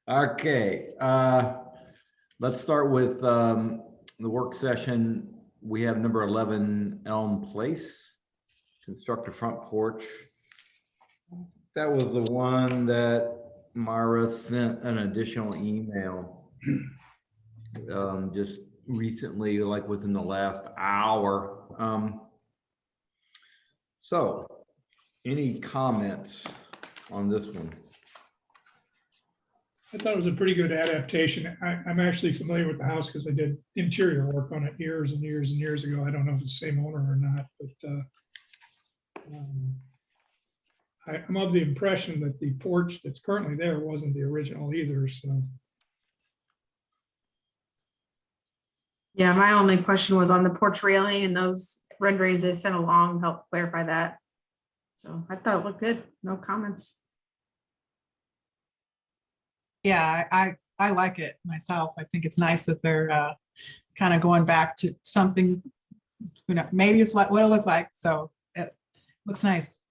Okay, let's start with the work session. We have number 11 Elm Place, construct a front porch. That was the one that Mara sent an additional email just recently, like within the last hour. So any comments on this one? I thought it was a pretty good adaptation. I'm actually familiar with the house because I did interior work on it years and years and years ago. I don't know if it's the same owner or not, but I'm of the impression that the porch that's currently there wasn't the original either. So Yeah, my only question was on the porch railing, and those renderings they sent along helped clarify that. So I thought it looked good. No comments. Yeah, I like it myself. I think it's nice that they're kind of going back to something, you know, maybe it's like what it looked like. So it looks nice.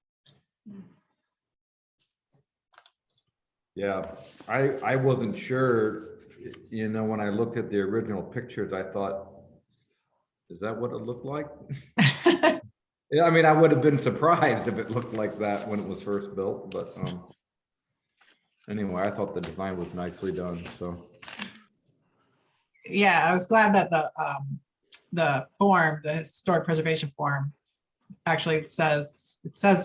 Yeah, I wasn't sure, you know, when I looked at the original pictures, I thought, is that what it looked like? Yeah, I mean, I would have been surprised if it looked like that when it was first built, but anyway, I thought the design was nicely done, so. Yeah, I was glad that the form, the historic preservation form, actually says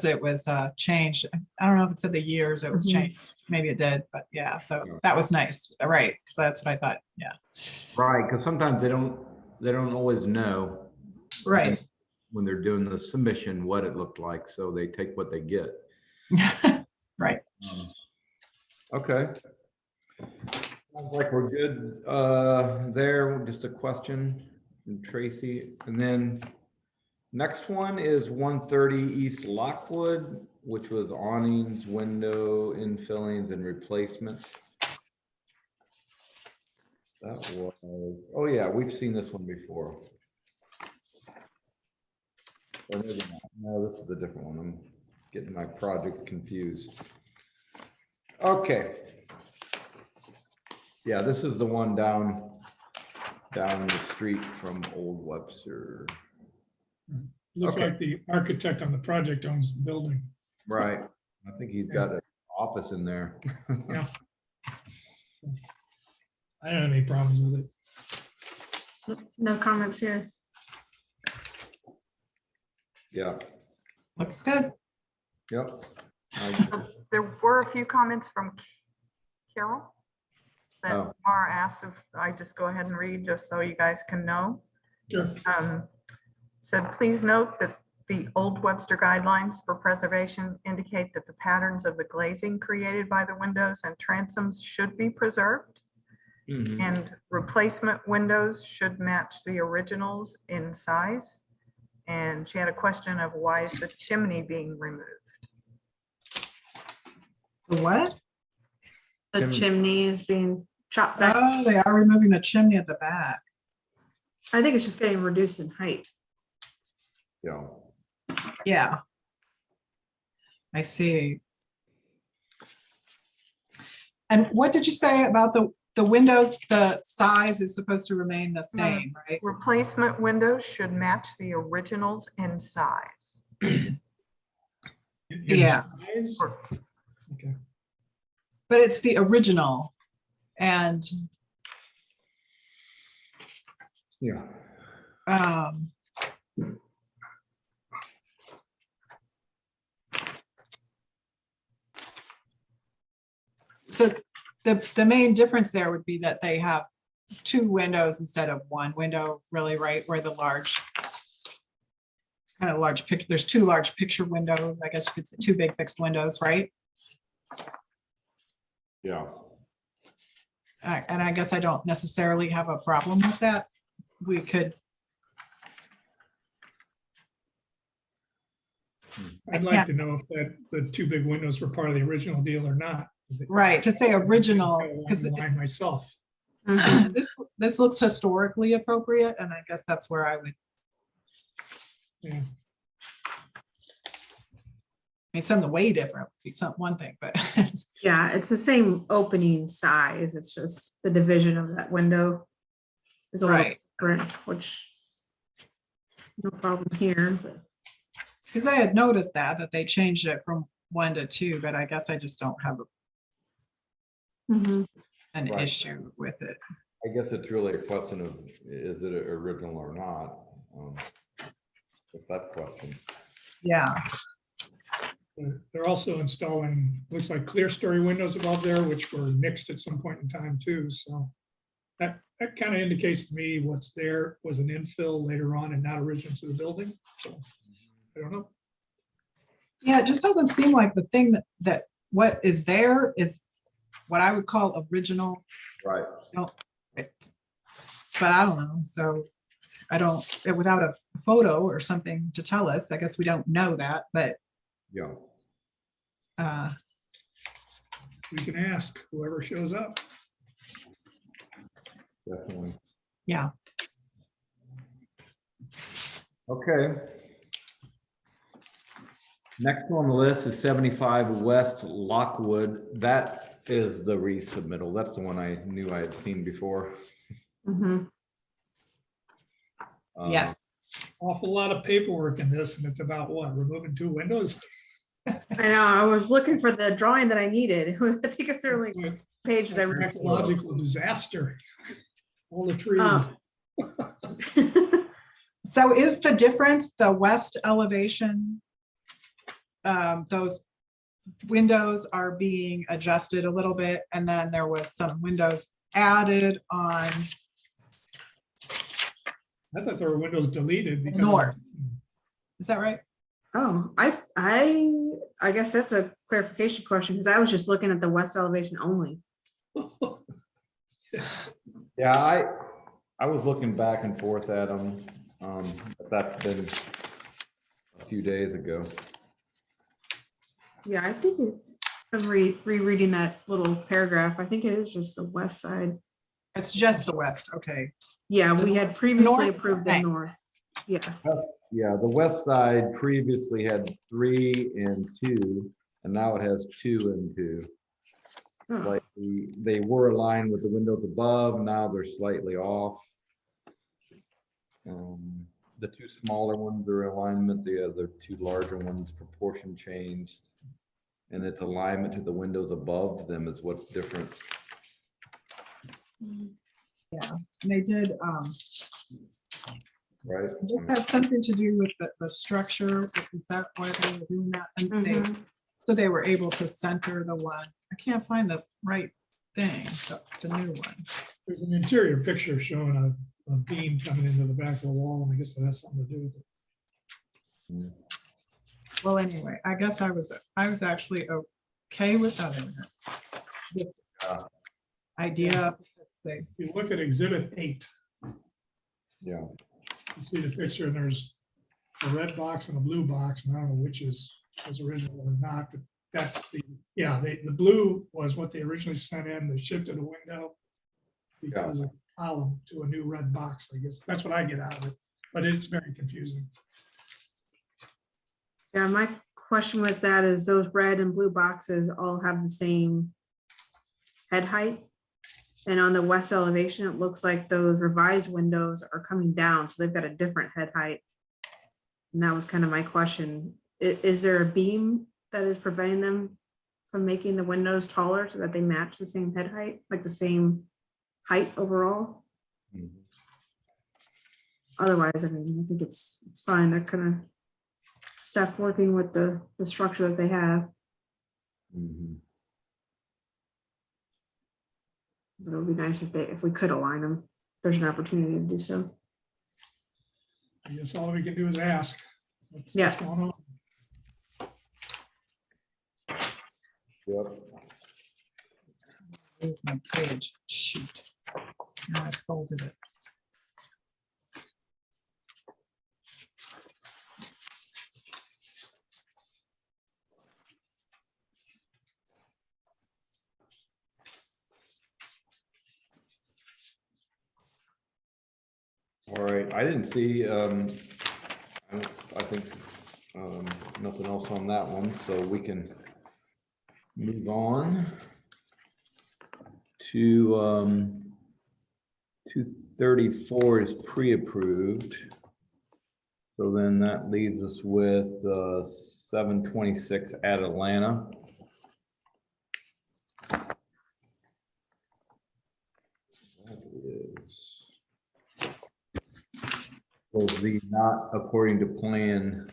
it was changed. I don't know if it said the years it was changed. Maybe it did, but yeah, so that was nice, right? Because that's what I thought. Yeah, Right, because sometimes they don't always know, right. when they're doing the submission what it looked like, so they take what they get. Right. Okay. Sounds like we're good there. Just a question from Tracy. And then next one is 130 East Lockwood, which was awnings, window infillings, and replacements. That was, oh yeah, we've seen this one before. Or maybe not. No, this is a different one. I'm getting my projects confused. Okay. Yeah, this is the one down the street from Old Webster. looks Okay. like the architect on the project owns the building. Right. I think he's got an office in there. Yeah. I don't have any problems with it. No comments here. Yeah. Looks good. Yep. There were a few comments from Carol that Oh. Mara asked if I just go ahead and read, just so you guys can know. Sure. Said, please note that the Old Webster guidelines for preservation indicate that the patterns of the glazing created by the windows and transoms should be preserved. Mhm. And replacement windows should match the originals in size. And she had a question of why is the chimney being removed? The what? The chimney is being chopped back. Oh, they are removing the chimney at the back. I think it's just getting reduced in height. Yeah. Yeah. I see. And what did you say about the windows? The size is supposed to remain the same, right? Replacement windows should match the originals in size. Yeah. Size? Okay. But it's the original. And Yeah. So the main difference there would be that they have two windows instead of one window, really, right? Where the large, kind of large picture, there's two large picture windows, I guess you could say two big fixed windows, right? Yeah. And I guess I don't necessarily have a problem with that. We could. I'd like to know if that the two big windows were part of the original deal or not. Right, to say original, because myself. this looks historically appropriate, and I guess that's where I would. Yeah. mean, something way different would be some one thing, but Yeah, it's the same opening size. It's just the division of that window is a little Right. different, which no problem here, but because I had noticed that they changed it from 1 to 2, but I guess I just don't have Mhm. an Right. issue with it. I guess it's really a question of, is it original or not? It's that question. Yeah, They're also installing, looks like clear story windows above there, which were nixed at some point in time too, so. That kind of indicates to me what's there was an infill later on and not original to the building, so. I don't know. yeah, it just doesn't seem like the thing that what is there is what I would call original. Right. But I don't know, so I don't, without a photo or something to tell us, I guess we don't know that, but Yeah. We can ask whoever shows up. Definitely. yeah. Okay. Next on the list is 75 West Lockwood. That is the resubmittal. That's the one I knew I had seen before. Mhm. Yes, Awful lot of paperwork in this, and it's about what, removing 2 windows? I know, I was looking for the drawing that I needed. I think it's the only Like page that I an read. ecological disaster. All the trees. so is the difference the west elevation? Those windows are being adjusted a little bit, and then there was some windows added on I thought there were windows deleted because. north. Is that right? Oh, I guess that's a clarification question, because I was just looking at the west elevation only. Yeah, I was looking back and forth at them. But that's been a few days ago. Yeah, I think I'm rereading that little paragraph. I think it is just the west side. It's just the west, okay. Yeah, we had previously North, approved the okay. north. Yeah. Yeah, the west side previously had 3 and 2, and now it has 2 and 2. Oh, Like they were aligned with the windows above, now they're slightly off. The 2 smaller ones are in alignment, the other 2 larger ones proportion changed. And its alignment to the windows above them is what's different. Yeah, and they did, Right? just have something to do with the structure. Is that why they were doing that? And Mhm. so they were able to center the one. I can't find the right thing, the new one. There's an interior picture showing a beam coming into the back of the wall, and I guess that has something to do with it. Mm. Well, anyway, I guess I was actually okay with that. This idea. Let's see. If you look at Exhibit 8, Yeah. you see the picture, and there's a red box and a blue box, and I don't know which is original or not, but that's the blue was what they originally sent in. They shifted a window because of column to a new red box, I guess. That's what I get out of it, but it's very confusing. Yeah, my question with that is those red and blue boxes all have the same head height. And on the west elevation, it looks like those revised windows are coming down, so they've got a different head height. And that was kind of my question. Is there a beam that is preventing them from making the windows taller so that they match the same head height, like the same height overall? Mhm. Otherwise, I mean, I think it's fine. They're kind of stuck working with the structure that they have. Mhm. But it would be nice if we could align them. There's an opportunity to do so. I guess all we can do is ask. What's Yeah. going on? Yep. Here's my page. Shoot. Now I folded it. All right, I didn't see, I think nothing else on that one, so we can move on to 234 is pre-approved. So then that leaves us with 726 at Atlanta. That is will be not according to plan.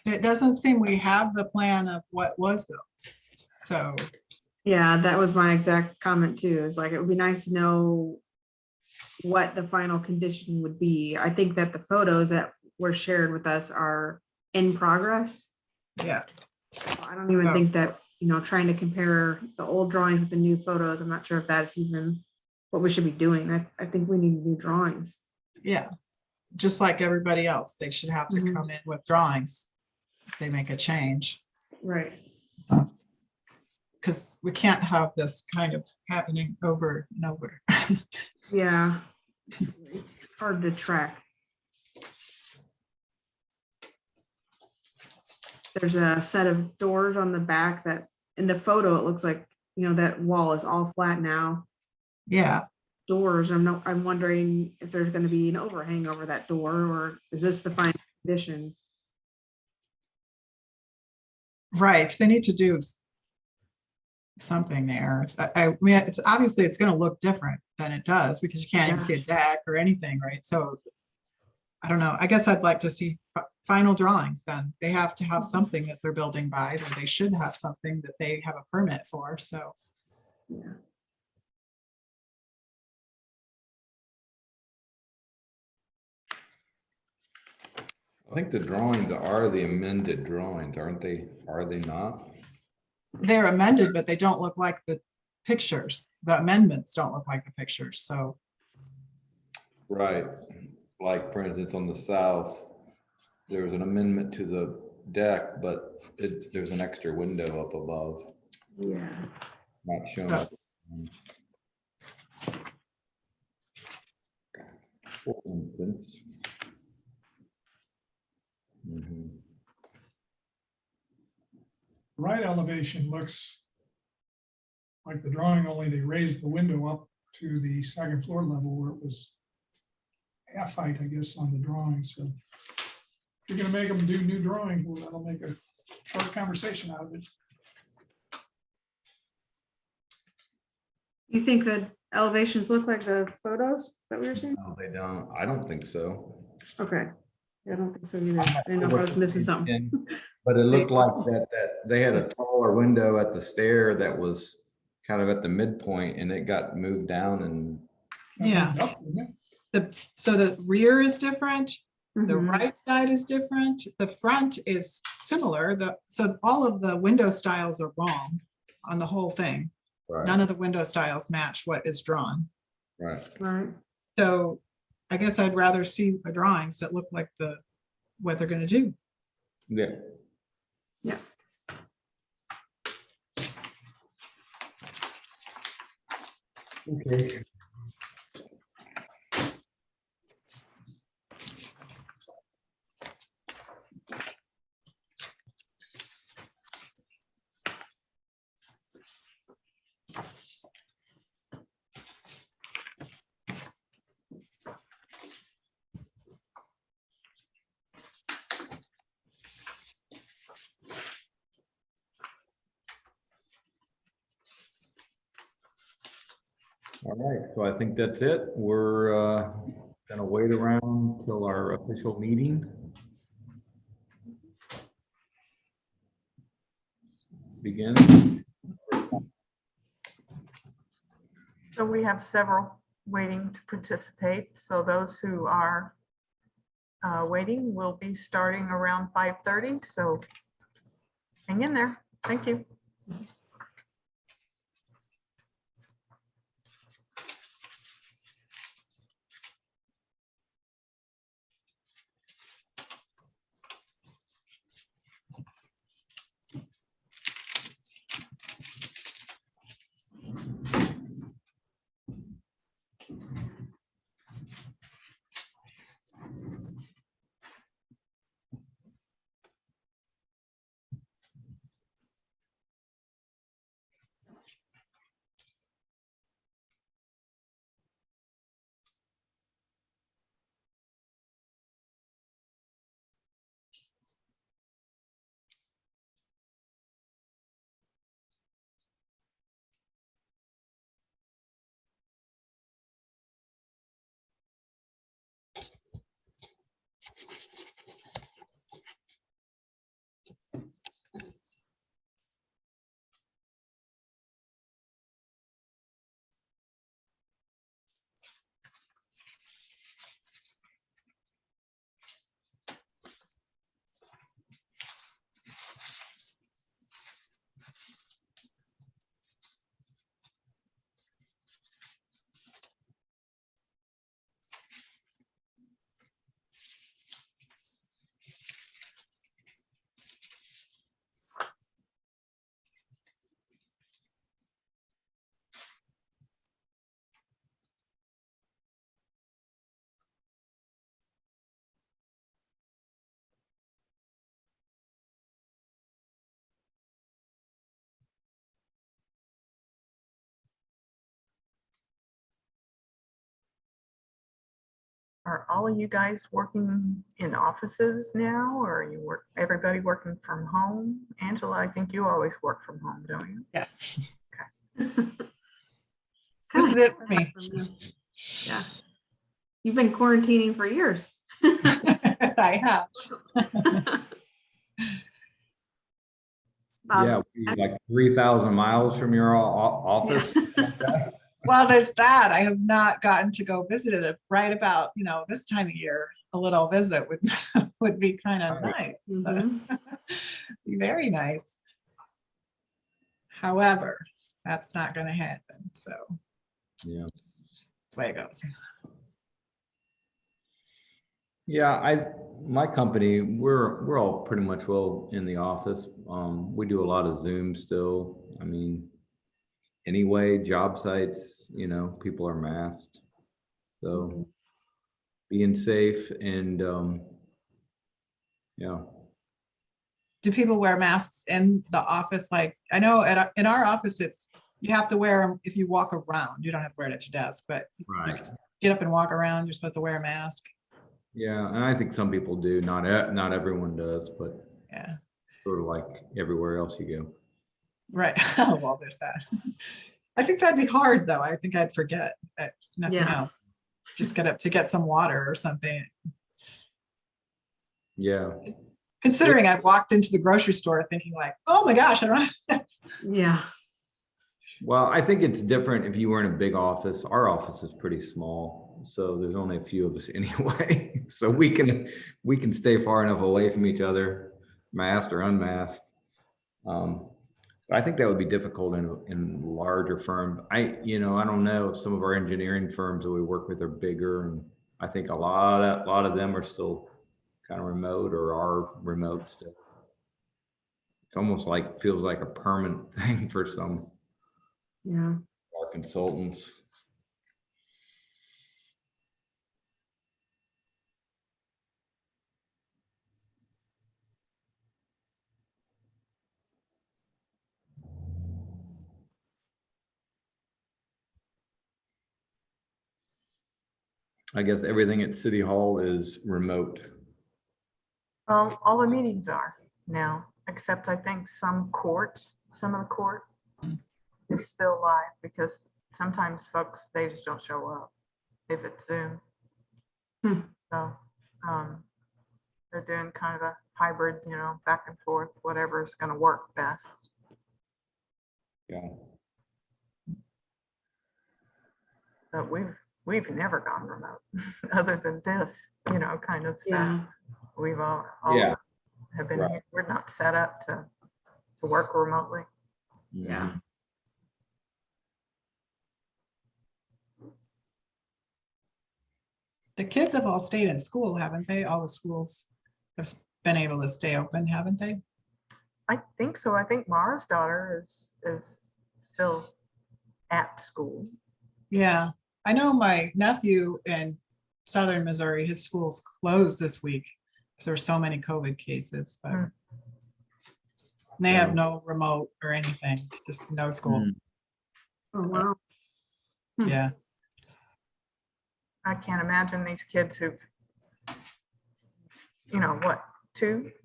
It doesn't seem we have the plan of what was built. So, Yeah, that was my exact comment too. Is like, it would be nice to know what the final condition would be. I think that the photos that were shared with us are in progress. yeah, So I don't even think that, trying to compare the old drawings with the new photos, I'm not sure if that's even what we should be doing. I think we need new drawings. yeah. Just like everybody else, they should have to Mhm. come in with drawings. If they make a change, Right. because we can't have this kind of happening over and over. Yeah. Hard to track. There's a set of doors on the back that in the photo, it looks like, that wall is all flat now. Yeah, Doors, I'm wondering if there's going to be an overhang over that door, or is this the final condition? right. Because they need to do something there. I mean, it's obviously it's going to look different than it does because you can't even see a deck or anything, right? So I don't know. I guess I'd like to see final drawings. Then they have to have something that they're building by, or they should have something that they have a permit for. So Yeah. I think the drawings are the amended drawings, aren't they? Are they not? they're amended, but they don't look like the pictures. The amendments don't look like the pictures. So Right. Like for instance, on the south, there was an amendment to the deck, but there's an extra window up above, Yeah. not shown. So- For instance. Mhm. Right elevation looks like the drawing, only they raised the window up to the second floor level where it was half height, I guess, on the drawing. So if you're gonna make them do new drawings, well, that'll make a short conversation out of it. You think that elevations look like the photos that we were seeing? No, they don't. I don't think so. Okay. Yeah, I don't think so either. I didn't know if I was missing something. But it looked like that they had a taller window at the stair that was kind of at the midpoint, and it got moved down and yeah, Up, isn't it? so the rear is different. The Mhm. right side is different. The front is similar. So all of the window styles are wrong on the whole thing. right, None of the window styles match what is drawn. right. Right. So I guess I'd rather see the drawings that look like what they're going to do. Yeah. Yeah. Okay. All right, so I think that's it. We're gonna wait around till our official meeting. Begins. So we have several waiting to participate. So those who are waiting will be starting around 5:30. So hang in there. Thank you. are all of you guys working in offices now, or are you everybody working from home? Angela, I think you always work from home, don't you? Yeah. It's This kinda is it for me. from you. Yeah. You've been quarantining for years. I have. Yeah, like 3,000 miles from your office. Well, there's that. I have not gotten to go visit it right about, this time of year. A little visit would would be kind of nice. Mhm. Be very nice. However, that's not going to happen. So Yeah. that's the way it goes. Yeah, my company, we're all pretty much well in the office. We do a lot of Zoom still. I mean, anyway, job sites, people are masked. So being safe and yeah. Do people wear masks in the office? Like I know in our office, you have to wear them if you walk around. You don't have to wear it at your desk, but Right. get up and walk around, you're supposed to wear a mask. Yeah, and I think some people do. Not everyone does, but Yeah. sort of like everywhere else you go. Right. Oh, well, there's that. I think that'd be hard though. I think I'd forget nothing Yeah. else. Just get up to get some water or something. Yeah. Considering I've walked into the grocery store thinking like, oh my gosh, I don't have. Yeah. Well, I think it's different if you were in a big office. Our office is pretty small, so there's only a few of us anyway. So we can stay far enough away from each other, masked or unmasked. But I think that would be difficult in larger firms. I don't know if some of our engineering firms that we work with are bigger, and I think a lot of them are still kind of remote or are remote still. It's almost like feels like a permanent thing for some Yeah. our consultants. I guess everything at City Hall is remote. All the meetings are now, except I think some of the court is still live because sometimes folks, they just don't show up if it's Zoom. Hmm. So they're doing kind of a hybrid, back and forth, whatever is going to work best. Yeah. But we've never gone remote other than this, kind of stuff. Yeah. We've all Yeah. have been, Right. we're not set up to work remotely. Yeah. The kids have all stayed in school, haven't they? All the schools have been able to stay open, haven't they? I think so. I think Mara's daughter is still at school. Yeah. I know my nephew in Southern Missouri, his school's closed this week because there were so many COVID cases, but Hmm. they Yeah. have no remote or anything, just no school. Mm. Oh, wow. Hmm. Yeah. I can't imagine these kids who've, what,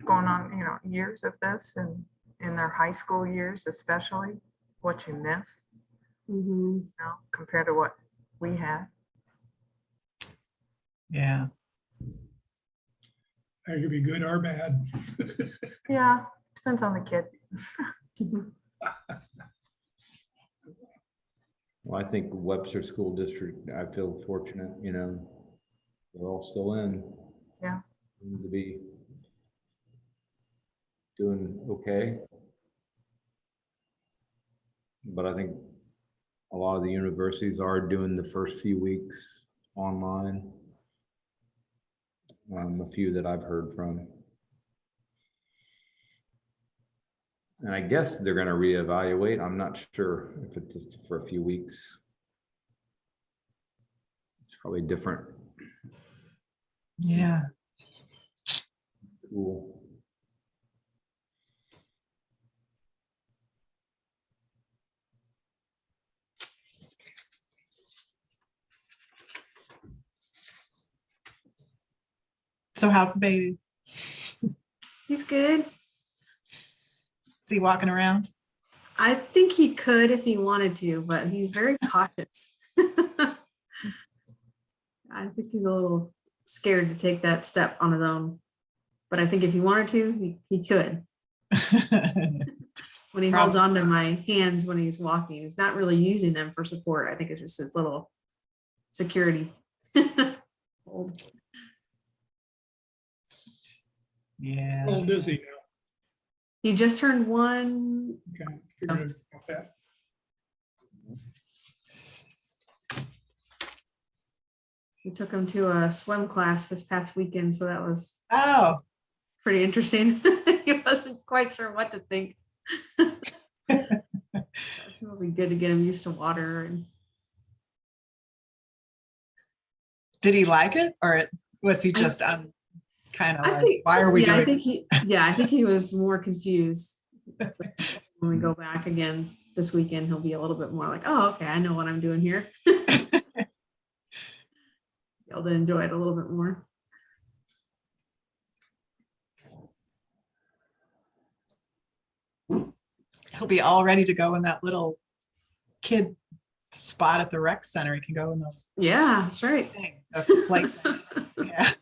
going on, years of this and in their high school years, especially what you miss, Mhm. compared to what we had. Yeah. That could be good or bad. Yeah, depends on the kid. Well, I think Webster School District, I feel fortunate, they're all still in. Yeah. Seem to be doing okay. But I think a lot of the universities are doing the first few weeks online. A few that I've heard from. And I guess they're going to reevaluate. I'm not sure if it's just for a few weeks. It's probably different. Yeah. Cool. So how's the baby? He's good. Is he walking around? I think he could if he wanted to, but he's very cautious. I think he's a little scared to take that step on his own. But I think if he wanted to, he could. When he holds onto my hands when he's walking, he's not really using them for support. I think it's just his little security. Hold. Yeah. How old is he now? He just turned 1. Okay, figured about that. We took him to a swim class this past weekend, so that was Oh, pretty interesting. He wasn't quite sure what to think. It'll be good to get him used to water. And did he like it, or was he just kind of I like, think, why are we yeah, I doing? think I think he was more confused. When we go back again this weekend, he'll be a little bit more like, oh, okay, I know what I'm doing here. Able to enjoy it a little bit more. He'll be all ready to go in that little kid spot at the rec center. He can go in those Yeah, that's right. things. That's the place. Yeah.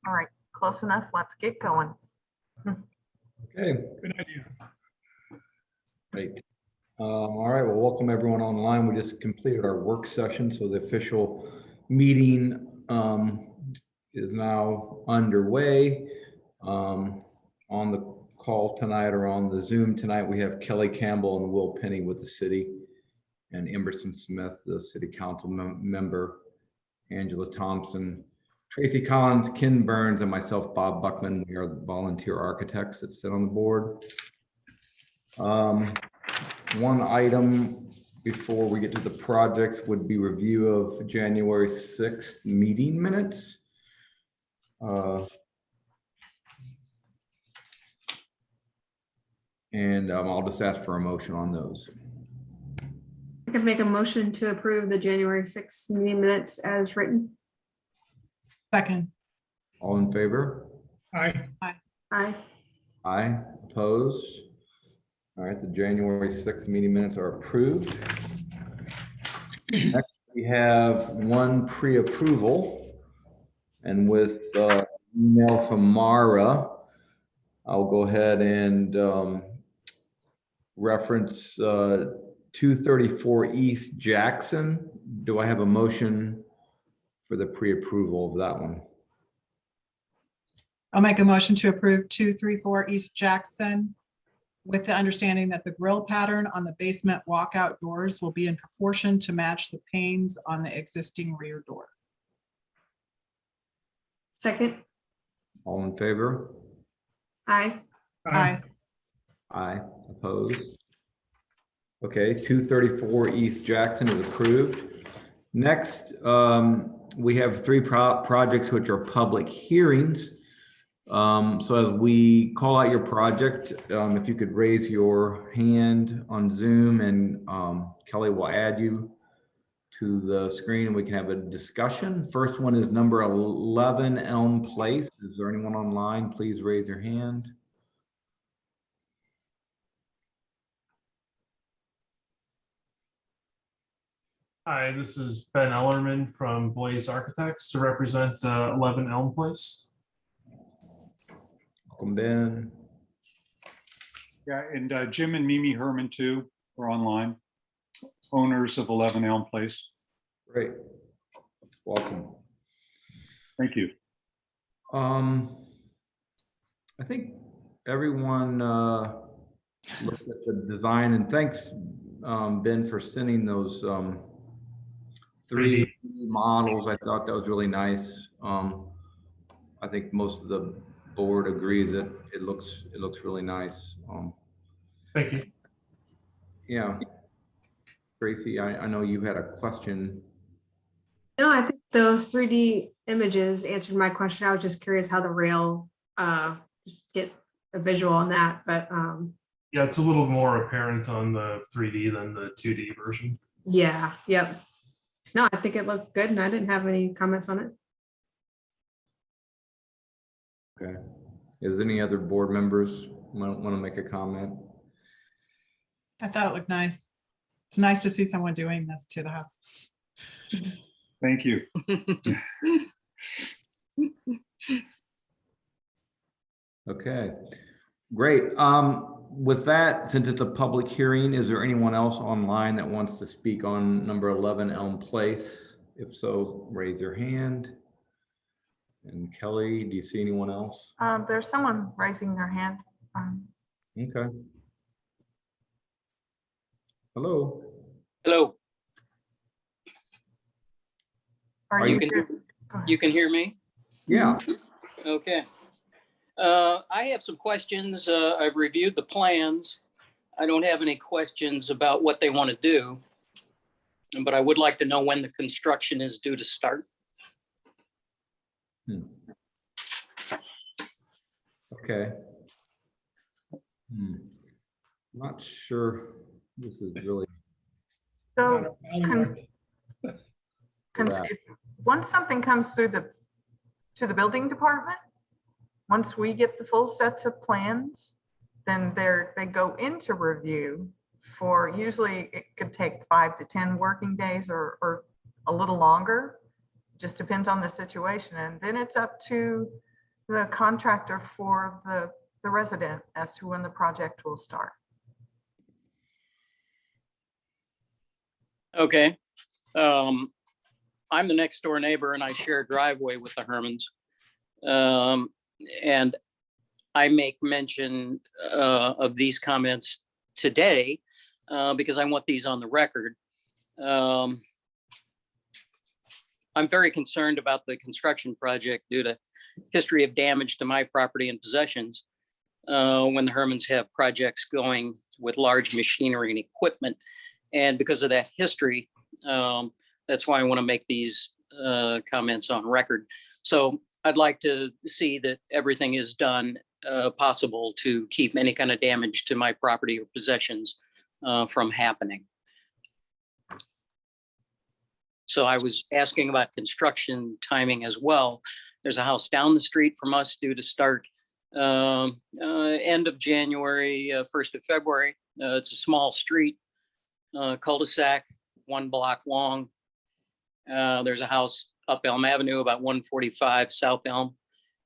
All right, close enough. Let's get going. Okay, Good idea. great. All right, well, welcome everyone online. We just completed our work session, so the official meeting is now underway. On the call tonight or on the Zoom tonight, we have Kelly Campbell and Will Penny with the city, and Emerson Smith, the city council member, Angela Thompson, Tracy Collins, Ken Burns, and myself, Bob Buckman. We are the volunteer architects that sit on the board. One item before we get to the projects would be review of January 6th meeting minutes. And I'll just ask for a motion on those. I can make a motion to approve the January 6th meeting minutes as written. Second. All in favor? Aye. Aye. Aye. Opposed? All right, the January 6th meeting minutes are approved. Next, we have one pre-approval, and with email from Mara, I'll go ahead and reference 234 East Jackson. Do I have a motion for the pre-approval of that one. I'll make a motion to approve 234 East Jackson with the understanding that the grille pattern on the basement walkout doors will be in proportion to match the panes on the existing rear door. Second, All in favor? aye. Aye. Aye, opposed. Okay, 234 East Jackson is approved. Next, we have three projects which are public hearings. So as we call out your project, if you could raise your hand on Zoom, and Kelly will add you to the screen and we can have a discussion. First one is number 11 Elm Place. Is there anyone online? Please raise your hand. Hi, this is Ben Ellerman from Blaze Architects to represent 11 Elm Place. Welcome, Ben. Yeah, and Jim and Mimi Herman too are online, owners of 11 Elm Place. Great. Welcome. Thank you. I think everyone looked at the design, and thanks, Ben, for sending those 3D models. I thought that was really nice. I think most of the board agrees that it looks really nice. Thank you. Yeah, Tracy, I know you had a question. No, I think those 3D images answered my question. I was just curious how the rail, just get a visual on that, but Yeah, it's a little more apparent on the 3D than the 2D version. yeah, yep. No, I think it looked good and I didn't have any comments on it. Okay. Is any other board members want to make a comment? I thought it looked nice. It's nice to see someone doing this to the house. Thank you. Okay, great. With that, since it's a public hearing, is there anyone else online that wants to speak on number 11 Elm Place? If so, raise your hand. And Kelly, do you see anyone else? There's someone raising their hand. Okay. Hello. Hello, Are you you? can- Go ahead. you can hear me? Yeah. Okay. I have some questions. I've reviewed the plans. I don't have any questions about what they want to do, but I would like to know when the construction is due to start. Okay. Not sure. This is really. So Yeah. once something comes through to the building department, once we get the full sets of plans, then they go into review for, usually it could take 5 to 10 working days or a little longer. Just depends on the situation. And then it's up to the contractor for the resident as to when the project will start. Okay. I'm the next door neighbor and I share a driveway with the Hermans. And I make mention of these comments today because I want these on the record. I'm very concerned about the construction project due to history of damage to my property and possessions when the Hermans have projects going with large machinery and equipment. And because of that history, that's why I want to make these comments on record. So I'd like to see that everything is done possible to keep any kind of damage to my property or possessions from happening. So I was asking about construction timing as well. There's a house down the street from us due to start end of January, 1st of February. It's a small street, cul-de-sac, 1 block long. There's a house up Elm Avenue, about 145 South Elm.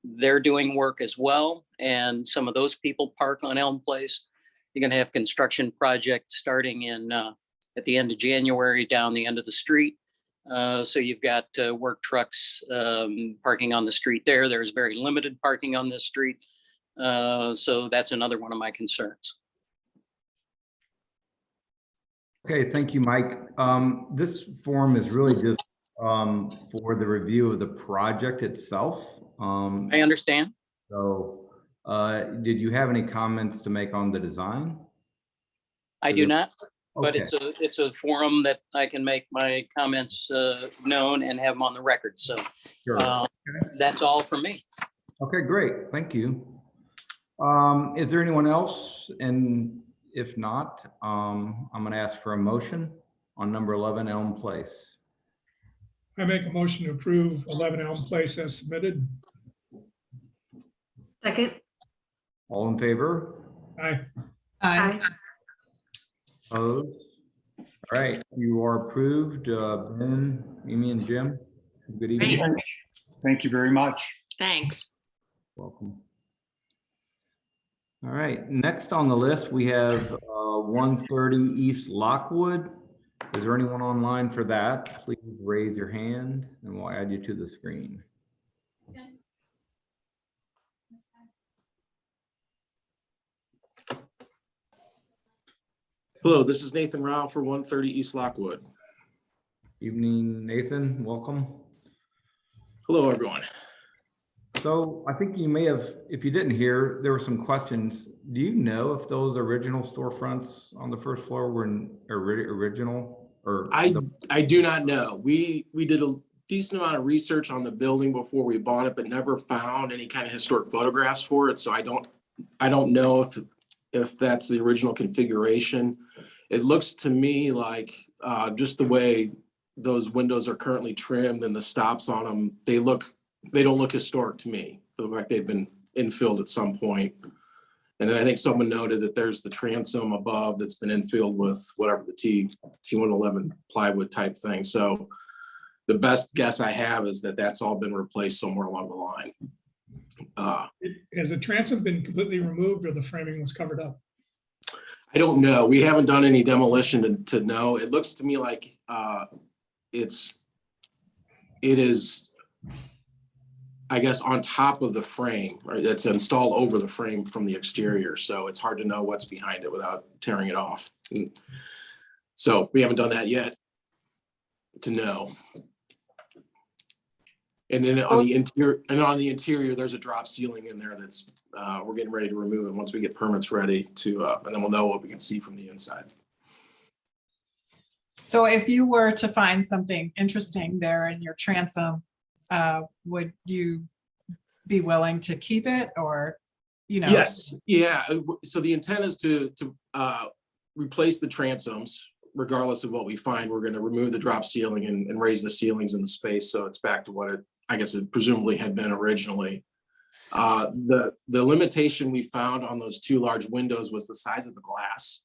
They're doing work as well. And some of those people park on Elm Place. You're gonna have construction project starting in at the end of January down the end of the street. So you've got work trucks parking on the street there. There's very limited parking on this street. So that's another one of my concerns. Okay, thank you, Mike. This form is really just for the review of the project itself. I understand. So did you have any comments to make on the design? I do not, but Okay, it's a forum that I can make my comments known and have them on the record. So sure. that's all from me. Okay, great. Thank you. Is there anyone else? And if not, I'm going to ask for a motion on number 11 Elm Place. I make a motion to approve 11 Elm Place as submitted. Second. All in favor? Aye. Aye. Opposed? All right, you are approved. Ben, Mimi, and Jim, good evening. Great. Thank you very much. Thanks. Welcome. All right, next on the list, we have 130 East Lockwood. Is there anyone online for that? Please raise your hand and we'll add you to the screen. Hello, this is Nathan Rao for 130 East Lockwood. Evening, Nathan, welcome. Hello, everyone. So I think you may have, if you didn't hear, there were some questions. Do you know if those original storefronts on the first floor were original or? I do not know. We did a decent amount of research on the building before we bought it, but never found any kind of historic photographs for it. So I don't know if that's the original configuration. It looks to me like just the way those windows are currently trimmed and the stops on them, they don't look historic to me. They look like they've been infilled at some point. And then I think someone noted that there's the transom above that's been infilled with whatever the T111 plywood type thing. So the best guess I have is that that's all been replaced somewhere along the line. Has the transom been completely removed or the framing was covered up? I don't know. We haven't done any demolition to know. It looks to me like it is, I guess, on top of the frame, right? It's installed over the frame from the exterior. So it's hard to know what's behind it without tearing it off. So we haven't done that yet to know. And then on the interior, there's a drop ceiling in there that's we're getting ready to remove it once we get permits ready to, and then we'll know what we can see from the inside. So if you were to find something interesting there in your transom, would you be willing to keep it or, you know? Yes, yeah. So the intent is to replace the transoms. Regardless of what we find, we're going to remove the drop ceiling and raise the ceilings in the space so it's back to what it presumably had been originally. The limitation we found on those two large windows was the size of the glass.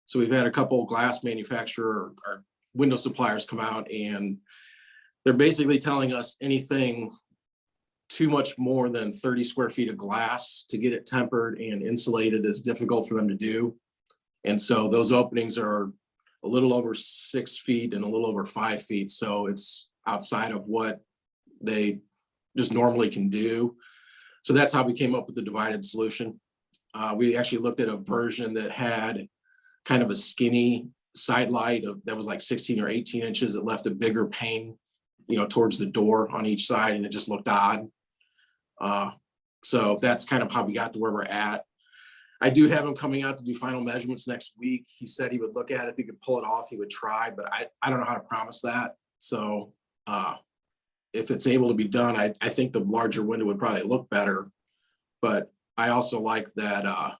So we've had a couple of glass manufacturer or window suppliers come out, and they're basically telling us anything too much more than 30 square feet of glass to get it tempered and insulated is difficult for them to do. And so those openings are a little over 6 feet and a little over 5 feet. So it's outside of what they just normally can do. So that's how we came up with the divided solution. We actually looked at a version that had kind of a skinny side light that was like 16 or 18 inches. It left a bigger pane, towards the door on each side, and it just looked odd. So that's kind of how we got to where we're at. I do have him coming out to do final measurements next week. He said he would look at it. If he could pull it off, he would try, but I don't know how to promise that. So if it's able to be done, I think the larger window would probably look better. But I also like that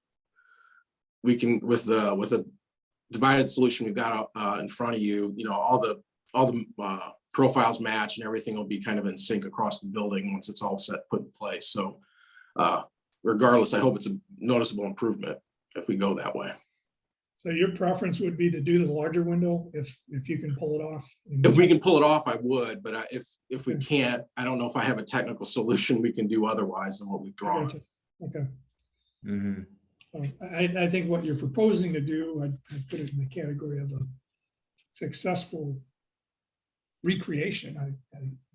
we can, with a divided solution we've got in front of you, all the profiles match and everything will be kind of in sync across the building once it's all put in place. So regardless, I hope it's a noticeable improvement if we go that way. So your preference would be to do the larger window if you can pull it off? If we can pull it off, I would, but if we can't, I don't know if I have a technical solution we can do otherwise than what we've drawn. Okay. Mhm. I think what you're proposing to do, I'd put it in the category of a successful recreation.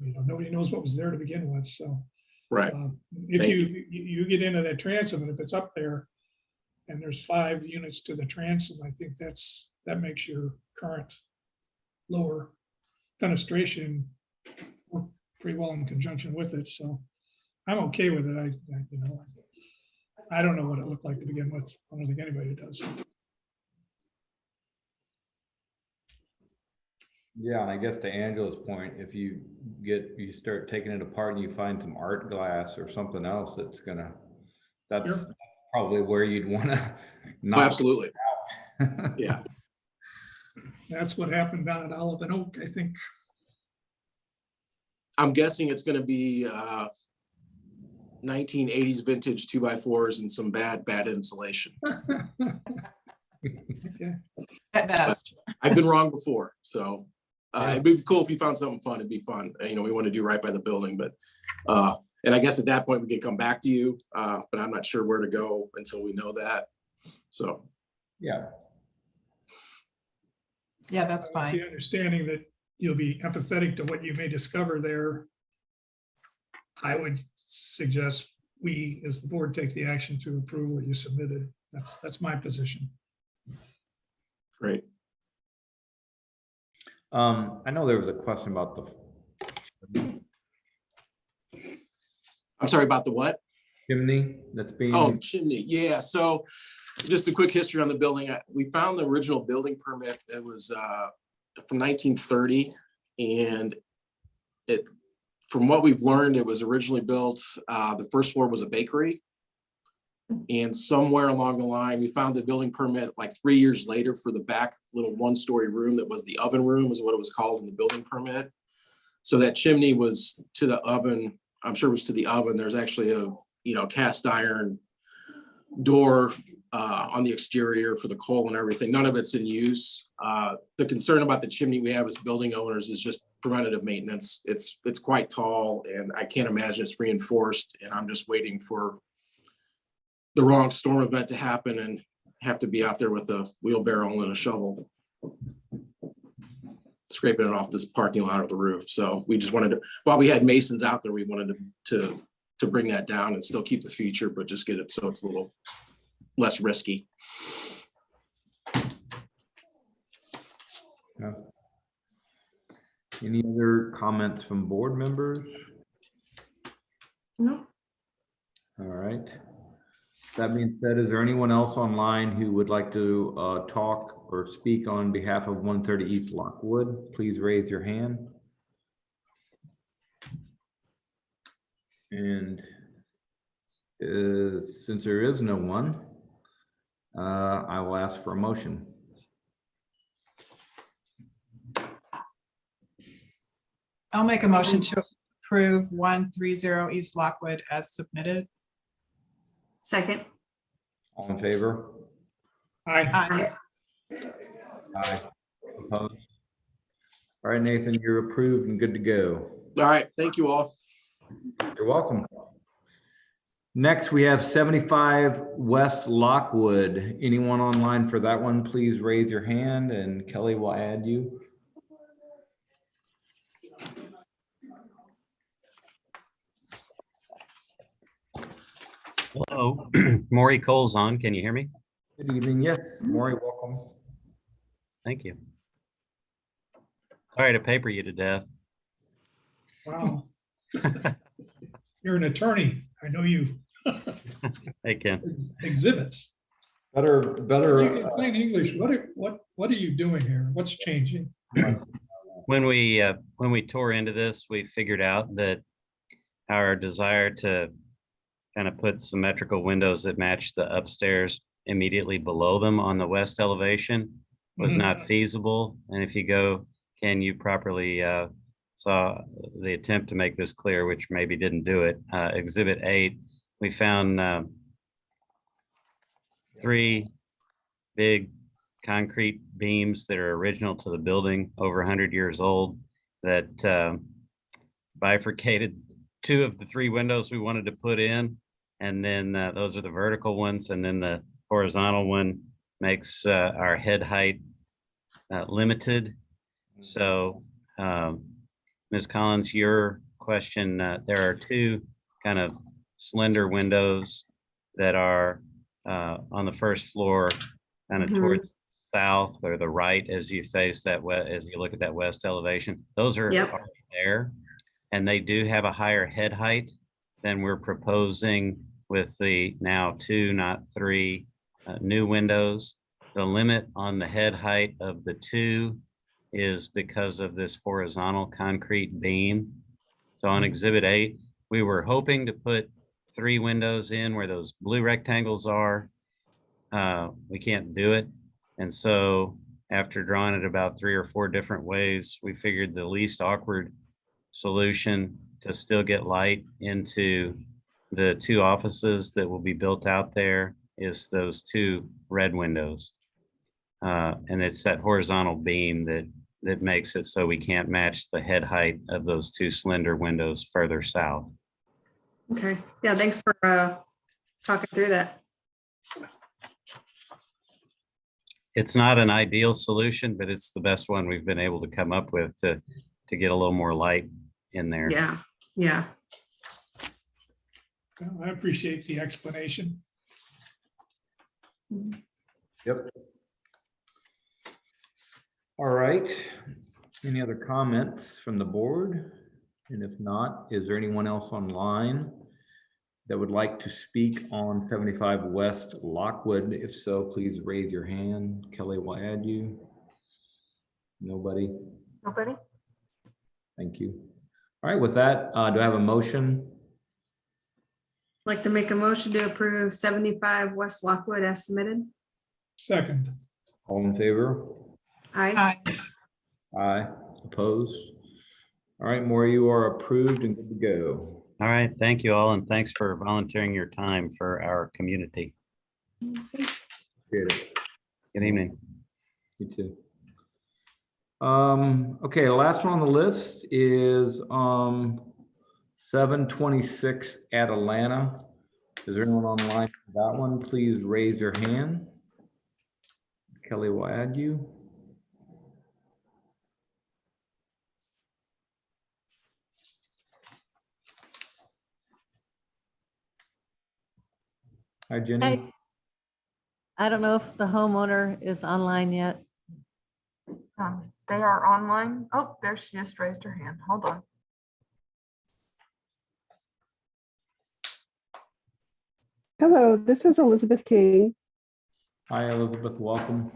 Nobody knows what was there to begin with, so. Right. If Thank you get into that transom, and if it's up there and there's 5 units to the transom, I think that makes your current lower fenestration work pretty well in conjunction with it, so I'm okay with it. I don't know what it looked like to begin with. I don't think anybody does. Yeah, and I guess to Angela's point, if you start taking it apart and you find some art glass or something else, that's Sure. probably where you'd want to Oh, knock absolutely. it. Yeah. That's what happened down at Olive and Oak, I think. I'm guessing it's going to be 1980s vintage 2x4s and some bad insulation. Okay. At best. I've been wrong before, so Yeah. it'd be cool if you found something fun. It'd be fun. We want to do right by the building, but and I guess at that point we could come back to you, but I'm not sure where to go until we know that. So Yeah, Yeah, that's With fine. the understanding that you'll be empathetic to what you may discover there, I would suggest we, as the board, take the action to approve what you submitted. That's my position. great. I know there was a question about the I'm sorry about the what? chimney that's being. Oh, the chimney. Yeah. So just a quick history on the building. We found the original building permit. It was from 1930. And from what we've learned, it was originally built, the first floor was a bakery. And somewhere along the line, we found the building permit like 3 years later for the back little 1-story room that was the oven room, is what it was called in the building permit. So that chimney was to the oven. I'm sure it was to the oven. There's actually a cast iron door on the exterior for the coal and everything. None of it's in use. The concern about the chimney we have as building owners is just preventative maintenance. It's quite tall, and I can't imagine it's reinforced. And I'm just waiting for the wrong storm event to happen and have to be out there with a wheelbarrow and a shovel scraping it off this parking lot or the roof. So we just wanted to, while we had masons out there, we wanted to bring that down and still keep the feature, but just get it so it's a little less risky. Yeah. Any other comments from board members? No. All right. That being said, is there anyone else online who would like to talk or speak on behalf of 130 East Lockwood? Please raise your hand. And since there is no one, I will ask for a motion. I'll make a motion to approve 130 East Lockwood as submitted. Second. All in favor? Aye. Aye. Aye. Opposed? All right, Nathan, you're approved and good to go. All right, thank you all. You're welcome. Next, we have 75 West Lockwood. Anyone online for that one, please raise your hand and Kelly will add you. Hello, Maury Cole's on. Can you hear me? Good evening. Yes, Maury, welcome. Thank you. Sorry to paper you to death. Wow. You're an attorney. I know you. Hey, Ken. Exhibits. Better. In plain English, what are you doing here? What's changing? When we tore into this, we figured out that our desire to kind of put symmetrical windows that match the upstairs immediately below them on the west elevation was Mhm. not feasible. And if you go, Ken, you properly saw the attempt to make this clear, which maybe didn't do it. Exhibit 8, we found 3 big concrete beams that are original to the building, over 100 years old, that bifurcated 2 of the 3 windows we wanted to put in. And then those are the vertical ones. And then the horizontal one makes our head height limited. So Ms. Collins, your question, there are two kind of slender windows that are on the first floor, kind of Mhm. towards south or the right as you face that as you look at that west elevation. Those are Yep. already there, and they do have a higher head height than we're proposing with the now two, not three, new windows. The limit on the head height of the two is because of this horizontal concrete beam. So on Exhibit 8, we were hoping to put three windows in where those blue rectangles are. We can't do it. And so after drawing it about 3 or 4 different ways, we figured the least awkward solution to still get light into the two offices that will be built out there is those two red windows. And it's that horizontal beam that makes it so we can't match the head height of those two slender windows further south. Okay, yeah, thanks for talking through that. It's not an ideal solution, but it's the best one we've been able to come up with to get a little more light in there. Yeah, yeah. Well, I appreciate the explanation. Yep. All right. Any other comments from the board? And if not, is there anyone else online that would like to speak on 75 West Lockwood? If so, please raise your hand. Kelly will add you. Nobody? Nobody? Thank you. All right, with that, do I have a motion? Like to make a motion to approve 75 West Lockwood as submitted. Second, All in favor? Aye. Aye. Opposed? All right, Maura, you are approved and good to go. All right, thank you all, and thanks for volunteering your time for our community. Appreciate it. Good evening. You too. Okay, the last one on the list is 726 Atalanta. Is there anyone online for that one? Please raise your hand. Kelly will add you. Hi, Jenny. Hey. I don't know if the homeowner is online yet. They are online. Oh, there she just raised her hand. Hold on. Hello, this is Elizabeth King. Hi, Elizabeth. Welcome.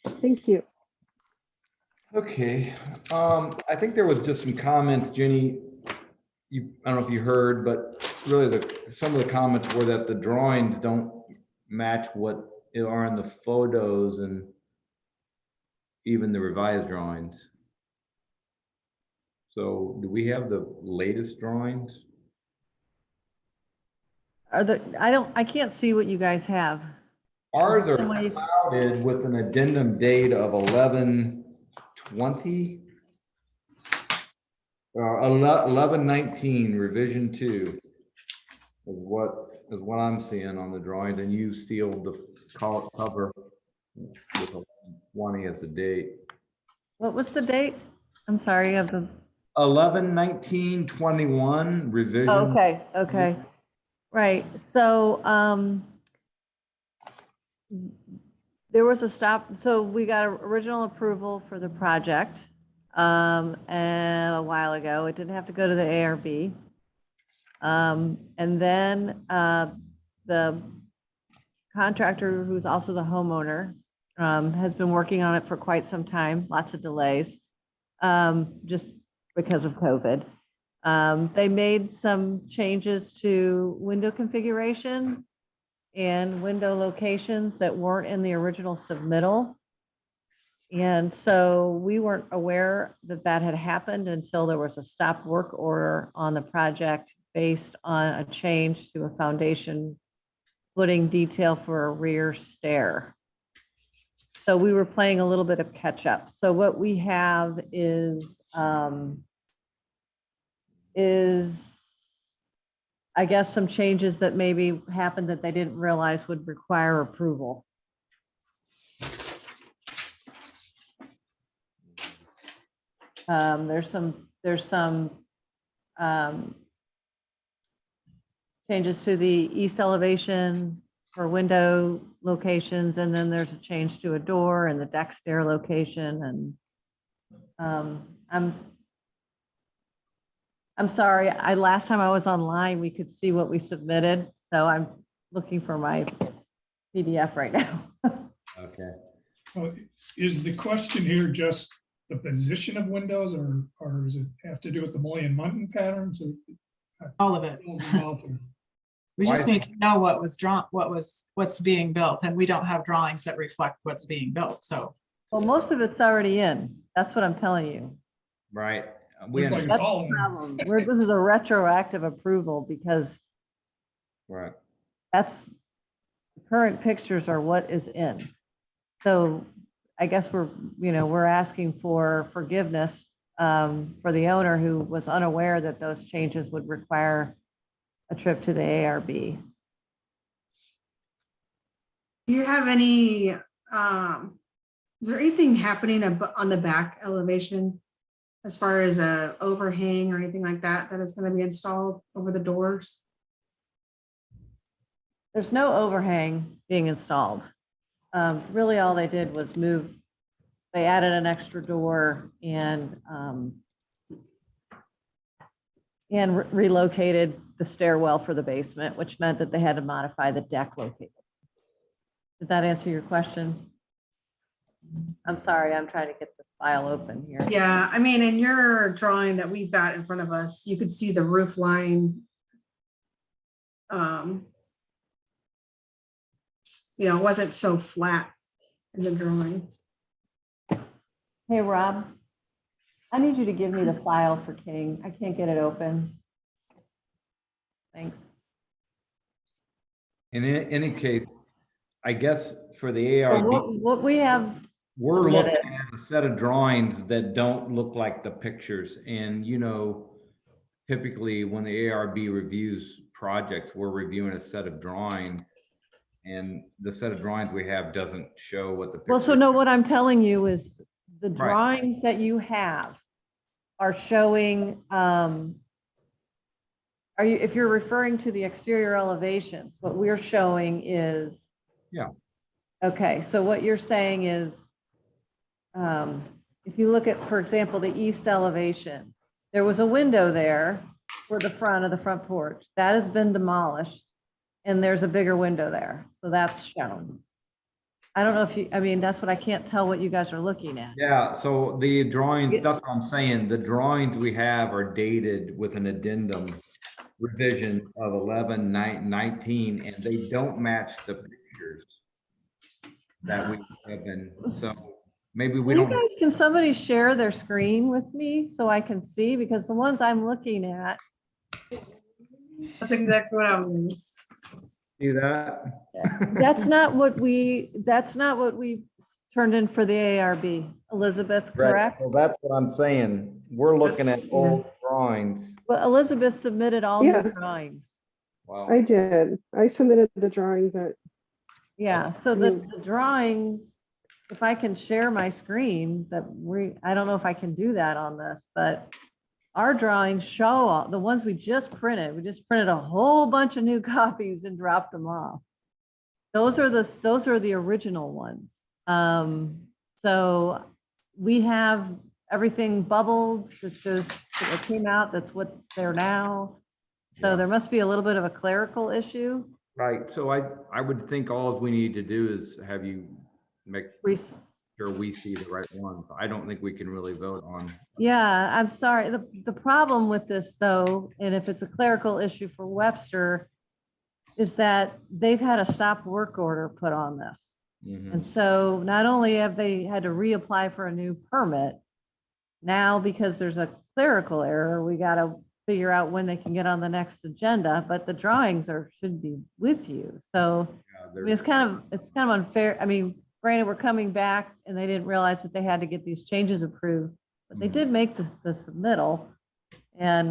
Thank you. Okay, I think there was just some comments, Jenny. I don't know if you heard, but really some of the comments were that the drawings don't match what are in the photos and even the revised drawings. So do we have the latest drawings? I can't see what you guys have. Ours are Somebody- clouded with an addendum date of 11/20. 11/19, revision 2 is what I'm seeing on the drawings, and you sealed the cover with 20 as the date. What was the date? I'm sorry, of the, 11/19/21 revision. okay, okay. Right, so, there was a stop, so we got original approval for the project, and a while ago. It didn't have to go to the ARB. And then, the contractor, who's also the homeowner, has been working on it for quite some time, lots of delays, just because of COVID. They made some changes to window configuration and window locations that weren't in the original submittal. And so we weren't aware that that had happened until there was a stop work order on the project based on a change to a foundation footing detail for a rear stair. So we were playing a little bit of catch up. So what we have is I guess some changes that maybe happened that they didn't realize would require approval. There's some changes to the east elevation for window locations, and then there's a change to a door and the deck stair location. And I'm sorry, last time I was online, we could see what we submitted, so I'm looking for my PDF right now. Okay. Well, is the question here just the position of windows, or does it have to do with the Mullion-Munton patterns? All of it. We Why- just need to know what was drawn, what's being built, and we don't have drawings that reflect what's being built, so. Well, most of it's already in. That's what I'm telling you. Right. We Looks like understand. it's That's all the in. problem. This is a retroactive approval because Right. that's, the current pictures are what is in. So I guess we're asking for forgiveness for the owner who was unaware that those changes would require a trip to the ARB. Do you have any, is there anything happening on the back elevation as far as a overhang or anything like that that is going to be installed over the doors? There's no overhang being installed. Really, all they did was they added an extra door and relocated the stairwell for the basement, which meant that they had to modify the deck location. Did that answer your question? I'm sorry, I'm trying to get this file open here. Yeah, I mean, in your drawing that we've got in front of us, you could see the roof line. It wasn't so flat in the drawing. Hey, Rob, I need you to give me the file for King. I can't get it open. Thanks. In any case, I guess for the So ARB, what we have, we're submitted. looking at a set of drawings that don't look like the pictures. And, typically when the ARB reviews projects, we're reviewing a set of drawings. And the set of drawings we have doesn't show what the. well, so no, what I'm telling you is the Right. drawings that you have are showing, if you're referring to the exterior elevations, what we're showing is. Yeah. Okay, so what you're saying is, if you look at, for example, the east elevation, there was a window there for the front of the front porch. That has been demolished, and there's a bigger window there. So that's shown. I don't know if that's what I can't tell what you guys are looking at. Yeah, so the drawings, that's what I'm saying. The drawings we have are dated with an addendum revision of 11/19, and they don't match the pictures that we have been, so maybe we You don't. guys, can somebody share their screen with me so I can see? Because the ones I'm looking at, That's exactly what I was. See that? that's not what we turned in for the ARB, Elizabeth, Right, correct? so that's what I'm saying. We're looking at old drawings. Well, Elizabeth submitted all new Yes. drawings. Wow. I did. I submitted the drawings that, Yeah, so the drawings, if I can share my screen, I don't know if I can do that on this, but our drawings show the ones we just printed. We just printed a whole bunch of new copies and dropped them off. Those are the original ones. So we have everything bubbled, that shows that it came out, that's what's there now. So there must be a little bit of a clerical issue. Right, so I would think all we need to do is have you make sure we see the right ones. I don't think we can really vote on. Yeah, I'm sorry. The problem with this though, and if it's a clerical issue for Webster, is that they've had a stop work order put on this. Mhm. And so not only have they had to reapply for a new permit, now because there's a clerical error, we got to figure out when they can get on the next agenda, but the drawings should be with you. So Yeah, I mean, it's kind of unfair. I mean, granted, we're coming back and they didn't realize that they had to get these changes approved, but they did make the submittal. And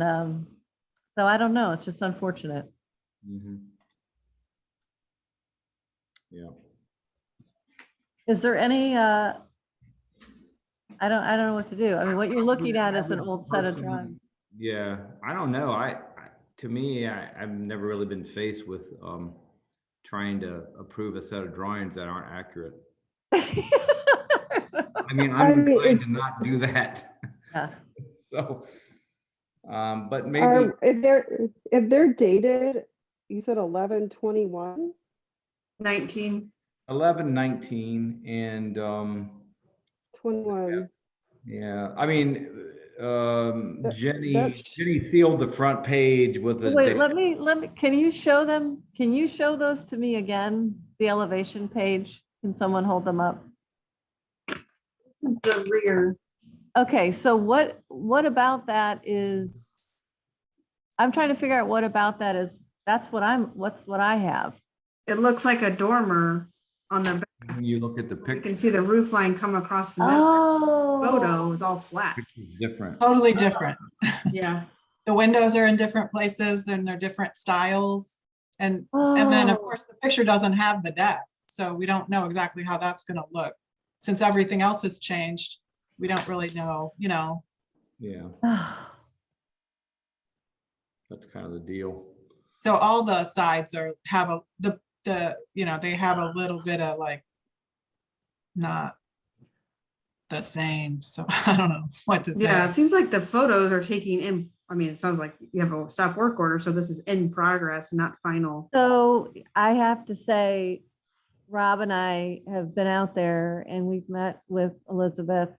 so I don't know, it's just unfortunate. Mhm. Yeah. Is there any I don't know what to do. I mean, what you're looking at is an old set of Person- drawings. Yeah, I don't know. To me, I've never really been faced with trying to approve a set of drawings that aren't accurate. I mean, I'm trying to not do that. Yeah. So, but maybe If they're dated, you said 11/21. 19. 11, 19, and 21. yeah, I mean, That- Jenny sealed the front page with a. Wait, let me, can you show them? Can you show those to me again? The elevation page? Can someone hold them up? This is the rear. Okay, so what about that is, I'm trying to figure out what about that is, that's what I have. It looks like a dormer on the back. When you look at the You picture, can see the roof line come across the middle. Oh. Photo is all flat. it's different. Totally different. Yeah. The windows are in different places and they're different styles. And then of Oh. course the picture doesn't have the deck. So we don't know exactly how that's gonna look. Since everything else has changed, we don't really know, you know. Yeah, that's kind of the deal. So all the sides have they have a little bit of like not the same. So I don't know what to say. Yeah, it seems like the photos are taking in, I mean, it sounds like you have a stop work order, so this is in progress, not final. So I have to say, Rob and I have been out there and we've met with Elizabeth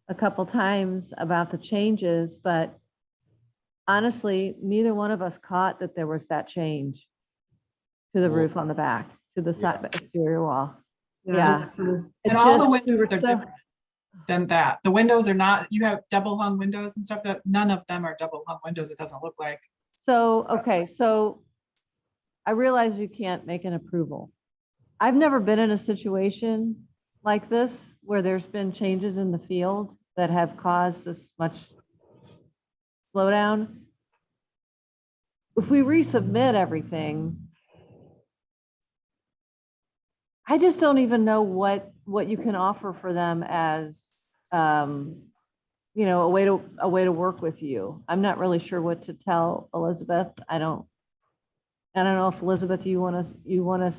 a couple times about the changes, but honestly, neither one of us caught that there was that change to the Well, roof on the back, to the side exterior wall. Yeah. so this- It And all the just- we were windows are so- different than that. The windows are not, you have double hung windows and stuff that none of them are double hung windows. It doesn't look like. So, okay, so I realize you can't make an approval. I've never been in a situation like this where there's been changes in the field that have caused this much slowdown. If we resubmit everything, I just don't even know what you can offer for them as, a way to work with you. I'm not really sure what to tell Elizabeth. I don't know if Elizabeth, you want to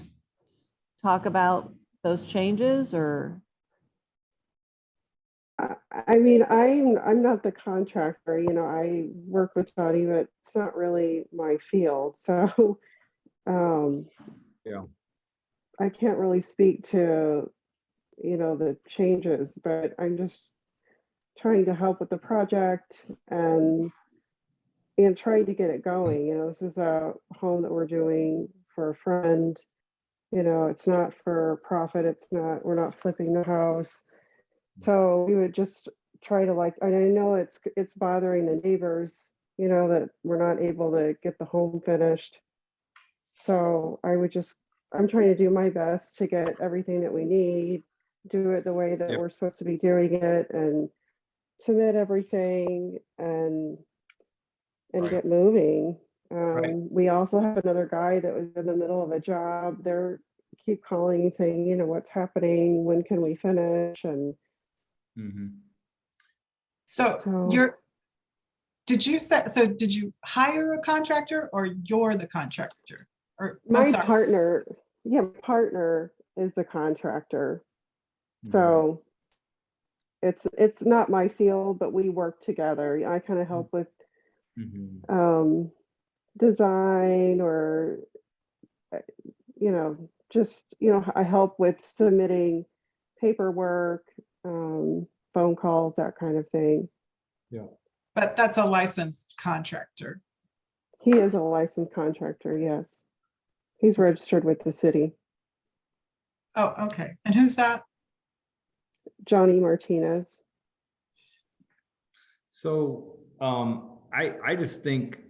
talk about those changes or? I mean, I'm not the contractor, I work with Johnny, but it's not really my field. So, Yeah. I can't really speak to, the changes, but I'm just trying to help with the project and trying to get it going. This is a home that we're doing for a friend. It's not for profit. We're not flipping the house. So we would just try to and I know it's bothering the neighbors, that we're not able to get the home finished. So I'm trying to do my best to get everything that we need, do it the way that we're supposed to be doing it, and submit everything and Right. get moving. Right. We also have another guy that was in the middle of a job. They keep calling saying, what's happening? When can we finish? And Mhm. So did you hire a contractor or you're the contractor? Or I'm my sorry. partner is the contractor. So it's not my field, but we work together. I kind of help with Mhm. design or, I help with submitting paperwork, phone calls, that kind of thing. Yeah. But that's a licensed contractor. He is a licensed contractor, yes. He's registered with the city. Oh, okay. And who's that? Johnny Martinez. So I just think,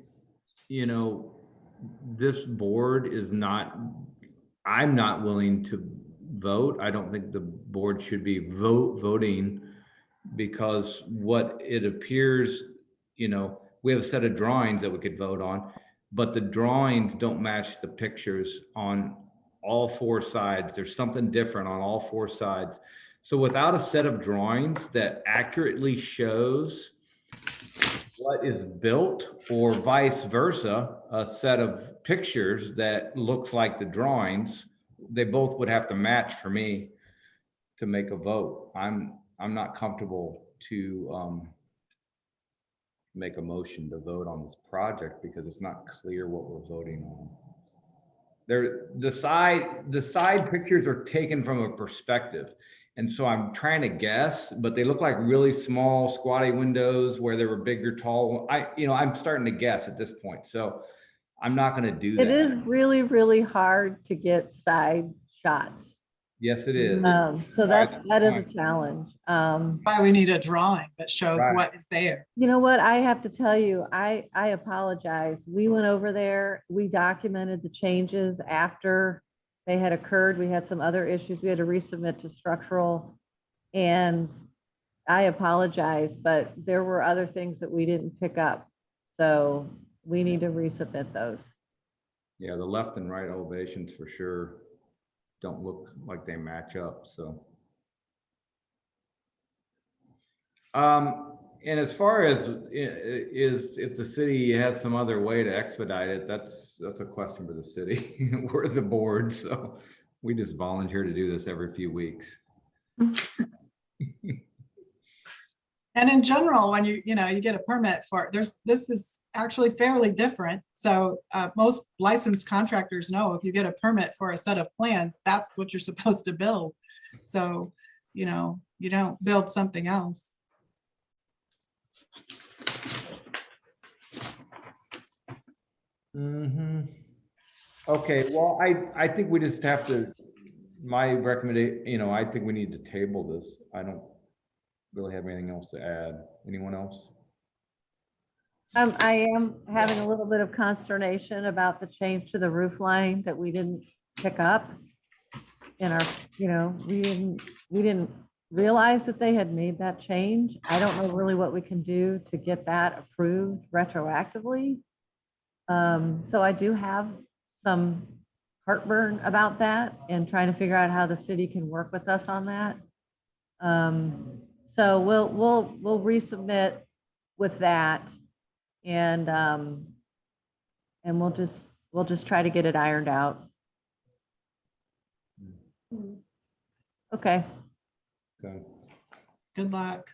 this board is not, I'm not willing to vote. I don't think the board should be voting because what it appears, we have a set of drawings that we could vote on, but the drawings don't match the pictures on all four sides. There's something different on all four sides. So without a set of drawings that accurately shows what is built, or vice versa, a set of pictures that looks like the drawings, they both would have to match for me to make a vote. I'm not comfortable to make a motion to vote on this project because it's not clear what we're voting on. The side pictures are taken from a perspective. And so I'm trying to guess, but they look like really small squatty windows where there were bigger, tall. I'm starting to guess at this point. So I'm not going to do that. It is really, really hard to get side shots. Yes, it is. So that is a challenge. Why we need a drawing that shows Right. what is there. You know what? I have to tell you, I apologize. We went over there, we documented the changes after they had occurred. We had some other issues. We had to resubmit to structural. And I apologize, but there were other things that we didn't pick up. So we need to resubmit those. Yeah, the left and right elevations for sure don't look like they match up, so. And as far as if the city has some other way to expedite it, that's a question for the city. We're the board, so we just volunteer to do this every few weeks. And in general, when you get a permit for it, this is actually fairly different. So most licensed contractors know if you get a permit for a set of plans, that's what you're supposed to build. So, you don't build something else. Mm-hmm. Okay, well, I think we just have to, my recommendation, I think we need to table this. I don't really have anything else to add. Anyone else? I am having a little bit of consternation about the change to the roof line that we didn't pick up in our, we didn't realize that they had made that change. I don't know really what we can do to get that approved retroactively. So I do have some heartburn about that and trying to figure out how the city can work with us on that. So we'll resubmit with that, and we'll just try to get it ironed out. Okay, Okay. Good luck.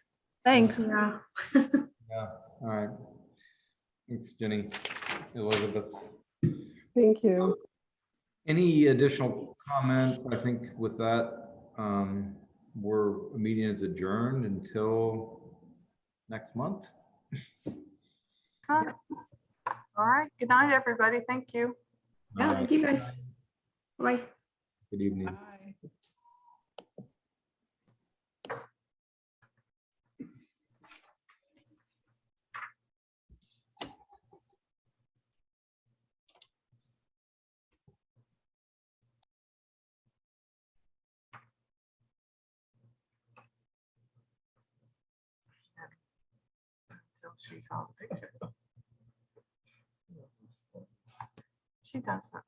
thanks. Yeah. Yeah, all right. Thanks, Jenny. Elizabeth. Thank you. Any additional comments? I think with that, meeting is adjourned until next month. All right. Good night, everybody. Thank you. Yeah, thank you guys. Bye. Good evening. Bye. Until she saw the picture. She does that.